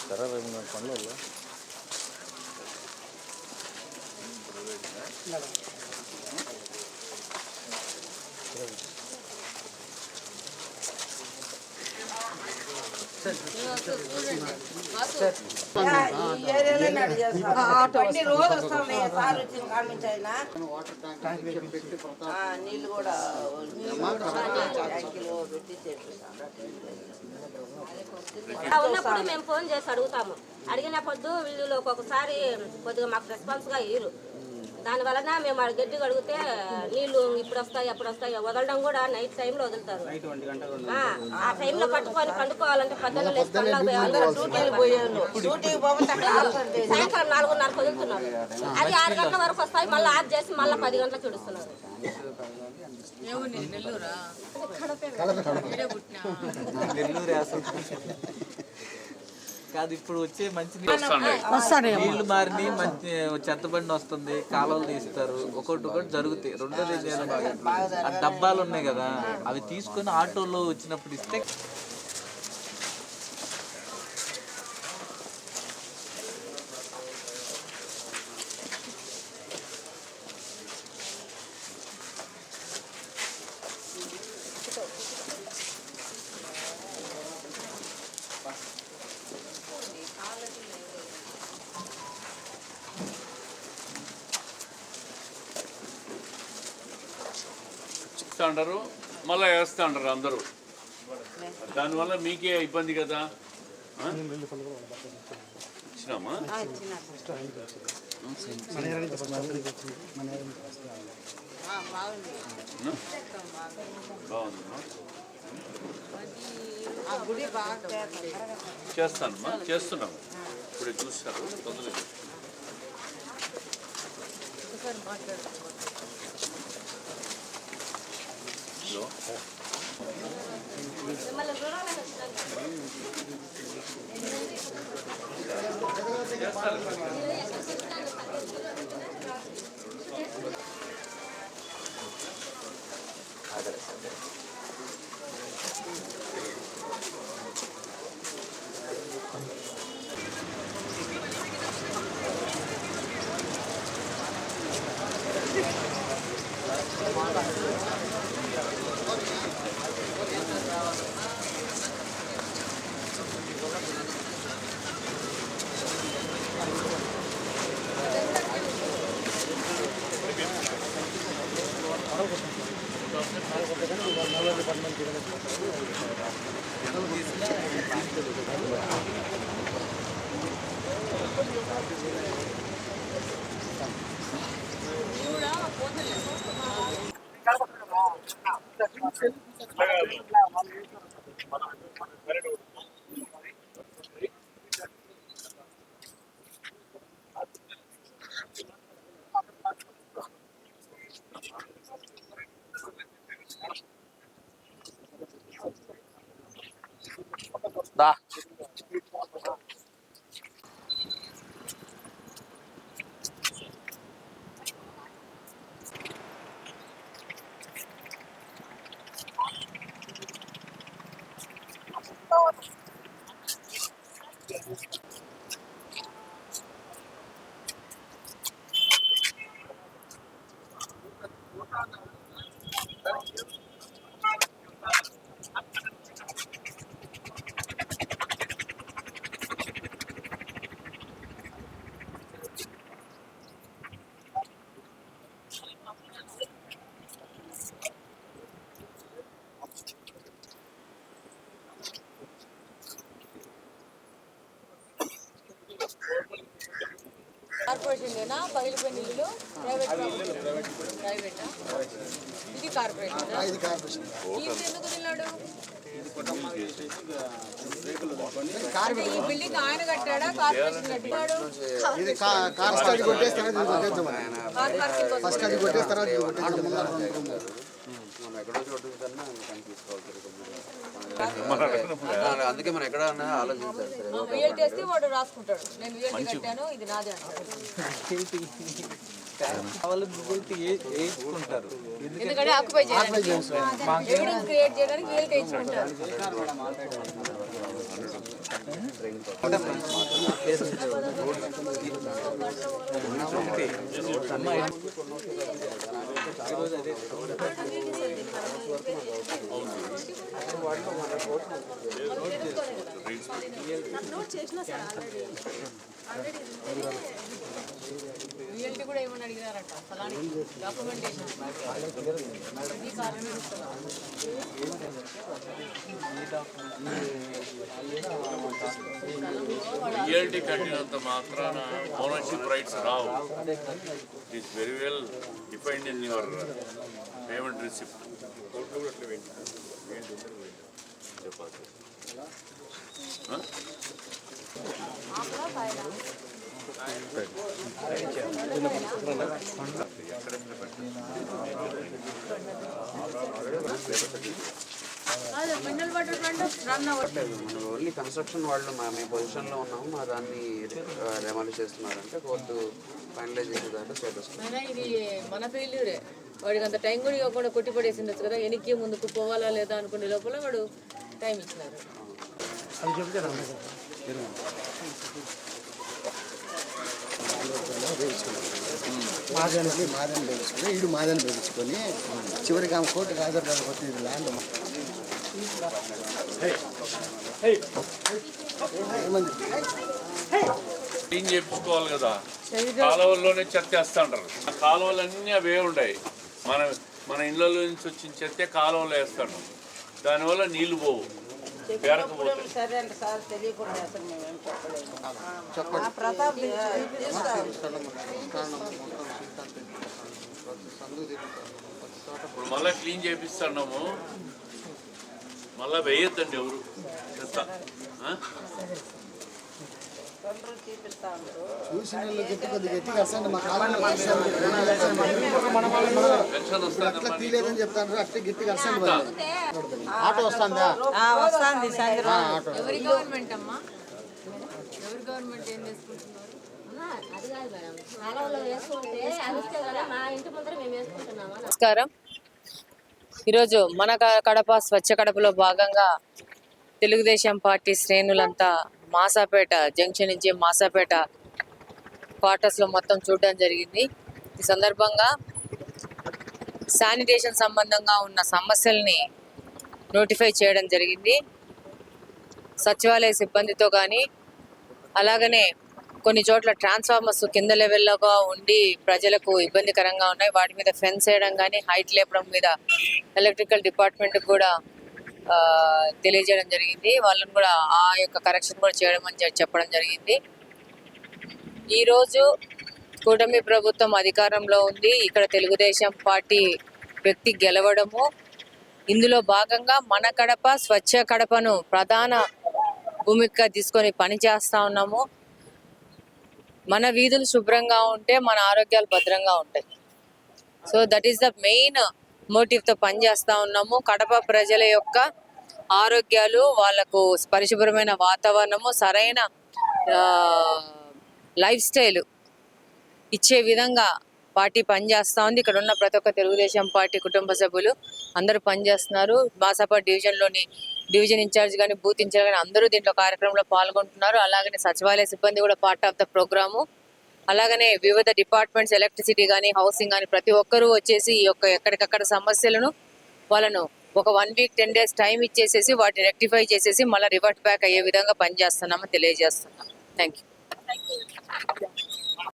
ఇస్తారా రేపు పనులు రోజు వస్తాయి సార్ వచ్చిన కామించైనా నీళ్ళు కూడా ఉన్నప్పుడు మేము ఫోన్ చేసి అడుగుతాము. అడిగినప్పుడు వీళ్ళు ఒక్కొక్కసారి కొద్దిగా మాకు రెస్పాన్స్గా ఇయ్యరు. దానివలన మేము గడ్డి కడిగితే నీళ్లు ఇప్పుడు వస్తాయి అప్పుడు వస్తాయి వదలడం కూడా నైట్ టైంలో వదులుతారు. ఆ టైంలో పట్టుకొని పండుకోవాలంటే పద్దెనిమిది సాయంకాలం 4:30 వదులుతున్నారు. అది 6 గంటల వరకు వస్తాయి. మళ్ళీ ఆఫ్ చేసి మళ్ళీ 10 గంటలకు చూడుస్తున్నారు. కాదు ఇప్పుడు వచ్చే మంచి నీళ్లు మారిని మంచి చెత్తబండి వస్తుంది, కాలువలు తీస్తారు, ఒకటి జరుగుతాయి. రెండోది ఆ డబ్బాలు ఉన్నాయి కదా, అవి తీసుకొని ఆటోలో వచ్చినప్పుడు ఇస్తే అంటారు, మళ్ళీ వేస్తా అంటారు అందరూ. దానివల్ల మీకే ఇబ్బంది కదా. ఇచ్చినామా బాగుందమ్మా, చేస్తానమ్మా, చేస్తున్నాము. ఇప్పుడే చూస్తారు తొందరగా. దా కార్పొరేషన్ పగిలిపోయిన ఇల్లు ప్రైవేటా? ఇది కార్పొరేషన్. ఎందుకు తిన్నాడు? ఈ బిల్డింగ్ ఆయన కట్టాడా కార్పొరేషన్ కట్టాడు? అందుకే మనం ఎక్కడ ఆలోచించాలి. విఎల్టీ వస్తే వాడు రాసుకుంటాడు, నేను విఎల్టీ కట్టాను, ఇది నాదే అంటాడు. ఎందుకంటే ఆక్యుపై చేయడానికి, ఎవిడెన్స్ క్రియేట్ చేయడానికి విఎల్టీ ఇచ్చుకుంటారు. రియల్టీ కూడా ఏమని అడిగినారంట స్థలానికి డాక్యుమెంటేషన్ ఇది కారణం రియాలిటీ కట్టినంత మాత్రాన ownership rights Rao. It is very well defined in your payment receipt. Only construction వాళ్ళు మేము పొజిషన్లో ఉన్నాము, మా దాన్ని రెమాలిష్ చేస్తున్నారంటే కోర్టు ఫైనలైజ్ చేసేదాకా స్టేటస్. ఇది మన ఫెయిల్యూరే. వాడికి అంత టైం కూడా ఇవ్వకుండా కొట్టి పడేసిండొచ్చు కదా, వెనక్కి ముందుకు పోవాలా లేదా అనుకునే లోపల వాడు టైం ఇచ్చినారు. మాదని పెంచుకొని ఇడు మాదని పెంచుకొని చివరికి ఆమె కోర్టుకు హాజరు కాకపోతే ఇది ల్యాండ్ క్లీన్ చేయించుకోవాలి కదా. కాలువల్లోనే చెత్త వేస్తా ఉంటారు. ఆ కాలువలన్నీ అవే ఉన్నాయి. మన మన ఇళ్ళలో నుంచి వచ్చిన చెత్తే కాలువలో వేస్తాడు. దానివల్ల నీళ్లు పోవు, పేరకపోతాయి. సరే అండి సార్, తెలియకుండా అసలు మేమేం చెప్పలేదు. ఆ ప్రతాప్ ఇప్పుడు మళ్ళీ క్లీన్ చేపిస్తున్నాము. మళ్ళీ వేయొద్దండి ఎవరు చెత్త. చూపిస్తా ఉంటారు. చూసిన గట్టి కొద్దిగా గట్టిగా వస్తాను మా కాలంలో పెన్షన్ వస్తుందమ్మా నీకు. తీలేదని చెప్తాను, అట్టే గట్టిగా వస్తాను. ఆటో వస్తుందా? వస్తుంది సాయంత్రం. ఎవరి గవర్నమెంట్ అమ్మా? ఎవరి గవర్నమెంట్ ఏం చేసుకుంటున్నారు? అది కాదు మేడం, కాలంలో వేసుకుంటే అనిస్తే కదా మా ఇంటి ముందర మేము వేసుకుంటున్నామా. నమస్కారం. ఈరోజు మన కడప స్వచ్ఛ కడపలో భాగంగా తెలుగుదేశం పార్టీ శ్రేణులంతా మాసాపేట జంక్షన్ నుంచి మాసాపేట క్వార్టర్స్లో మొత్తం చూడడం జరిగింది. ఈ సందర్భంగా శానిటేషన్ సంబంధంగా ఉన్న సమస్యల్ని నోటిఫై చేయడం జరిగింది. సచివాలయ సిబ్బందితో కానీ, అలాగనే కొన్ని చోట్ల ట్రాన్స్ఫార్మర్స్ కింద లెవెల్లోగా ఉండి ప్రజలకు ఇబ్బందికరంగా ఉన్నాయి. వాటి మీద ఫెన్స్ వేయడం కానీ, హైట్ లేపడం మీద ఎలక్ట్రికల్ డిపార్ట్మెంట్కి కూడా తెలియజేయడం జరిగింది. వాళ్ళని కూడా ఆ యొక్క కరెక్షన్ కూడా చేయడం అని చెప్పడం జరిగింది. ఈరోజు కూటమి ప్రభుత్వం అధికారంలో ఉంది. ఇక్కడ తెలుగుదేశం పార్టీ వ్యక్తి గెలవడము, ఇందులో భాగంగా మన కడప స్వచ్ఛ కడపను ప్రధాన భూమికగా తీసుకొని పనిచేస్తూ ఉన్నాము. మన వీధులు శుభ్రంగా ఉంటే మన ఆరోగ్యాలు భద్రంగా ఉంటాయి. So that is the main మోటివ్తో పనిచేస్తూ ఉన్నాము. కడప ప్రజల యొక్క ఆరోగ్యాలు, వాళ్ళకు పరిశుభ్రమైన వాతావరణము, సరైన లైఫ్ స్టైల్ ఇచ్చే విధంగా పార్టీ పనిచేస్తూ ఉంది. ఇక్కడ ఉన్న ప్రతి ఒక్క తెలుగుదేశం పార్టీ కుటుంబ సభ్యులు అందరూ పనిచేస్తున్నారు. మాసాపేట డివిజన్లోని డివిజన్ ఇన్ఛార్జ్ కానీ, బూత్ ఇన్ఛార్జ్ కానీ అందరూ దీంట్లో కార్యక్రమంలో పాల్గొంటున్నారు. అలాగనే సచివాలయ సిబ్బంది కూడా పార్ట్ ఆఫ్ ద ప్రోగ్రాము. అలాగనే వివిధ డిపార్ట్మెంట్స్, ఎలక్ట్రిసిటీ కానీ, హౌసింగ్ కానీ ప్రతి ఒక్కరూ వచ్చేసి ఈ యొక్క ఎక్కడికక్కడ సమస్యలను వాళ్ళను ఒక 1 వీక్ 10 days టైం ఇచ్చేసేసి వాటిని రెక్టిఫై చేసేసి మళ్ళీ రివర్ట్ బ్యాక్ అయ్యే విధంగా పనిచేస్తున్నామని తెలియజేస్తున్నాం. Thank you.